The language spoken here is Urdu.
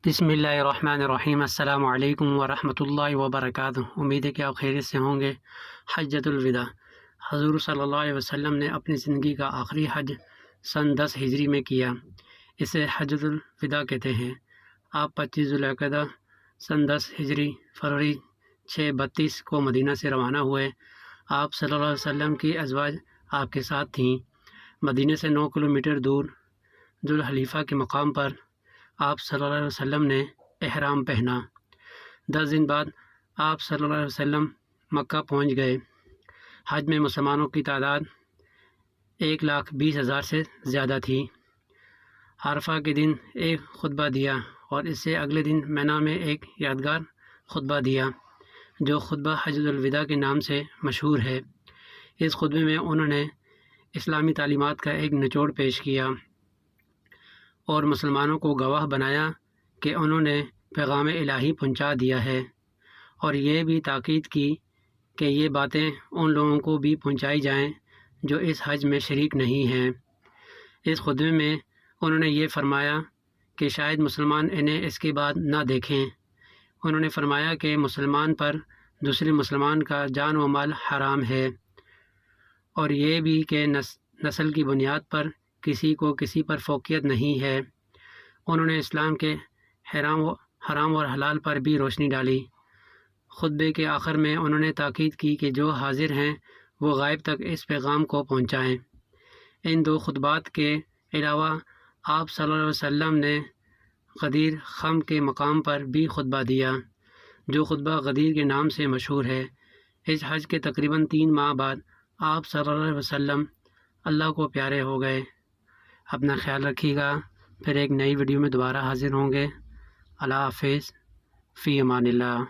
بسم اللہ الرحمن الرحیم۔ السلام علیکم ورحمۃ اللہ وبرکاتہ۔ امید ہے کہ آپ خیریت سے ہوں گے۔ حجۃ الوداع، حضور صلی اللہ علیہ وسلم نے اپنی زندگی کا آخری حج سن 10 ہجری میں کیا۔ اسے حجۃ الوداع کہتے ہیں۔ آپ 25 ذوالقعدہ سن 10 ہجری فروری 632 کو مدینہ سے روانہ ہوئے۔ آپ صلی اللہ علیہ وسلم کی ازواج آپ کے ساتھ تھیں۔ مدینہ سے 9 کلومیٹر دور ذوالحلیفہ کے مقام پر آپ صلی اللہ علیہ وسلم نے احرام پہنا۔ 10 دن بعد آپ صلی اللہ علیہ وسلم مکہ پہنچ گئے۔ حج میں مسلمانوں کی تعداد 1,20,000 سے زیادہ تھی۔ عرفہ کے دن ایک خطبہ دیا اور اس سے اگلے دن مینا میں ایک یادگار خطبہ دیا جو خطبہ حجۃ الوداع کے نام سے مشہور ہے۔ اس خطبے میں انہوں نے اسلامی تعلیمات کا ایک نچوڑ پیش کیا اور مسلمانوں کو گواہ بنایا کہ انہوں نے پیغام الہی پہنچا دیا ہے، اور یہ بھی تاکید کی کہ یہ باتیں ان لوگوں کو بھی پہنچائی جائیں جو اس حج میں شریک نہیں ہیں۔ اس خطبے میں انہوں نے یہ فرمایا کہ شاید مسلمان انہیں اس کے بعد نہ دیکھیں۔ انہوں نے فرمایا کہ مسلمان پر دوسرے مسلمان کا جان و مال حرام ہے، اور یہ بھی کہ نسل کی بنیاد پر کسی کو کسی پر فوقیت نہیں ہے۔ انہوں نے اسلام کے حرام اور حلال پر بھی روشنی ڈالی۔ خطبے کے آخر میں انہوں نے تاکید کی کہ جو حاضر ہیں وہ غائب تک اس پیغام کو پہنچائیں۔ ان 2 خطبات کے علاوہ آپ صلی اللہ علیہ وسلم نے غدیر خم کے مقام پر بھی خطبہ دیا جو خطبہ غدیر کے نام سے مشہور ہے۔ اس حج کے تقریباً 3 ماہ بعد آپ صلی اللہ علیہ وسلم اللہ کو پیارے ہو گئے۔ اپنا خیال رکھیے گا۔ پھر ایک نئی ویڈیو میں دوبارہ حاضر ہوں گے۔ اللہ حافظ، فی امان اللہ۔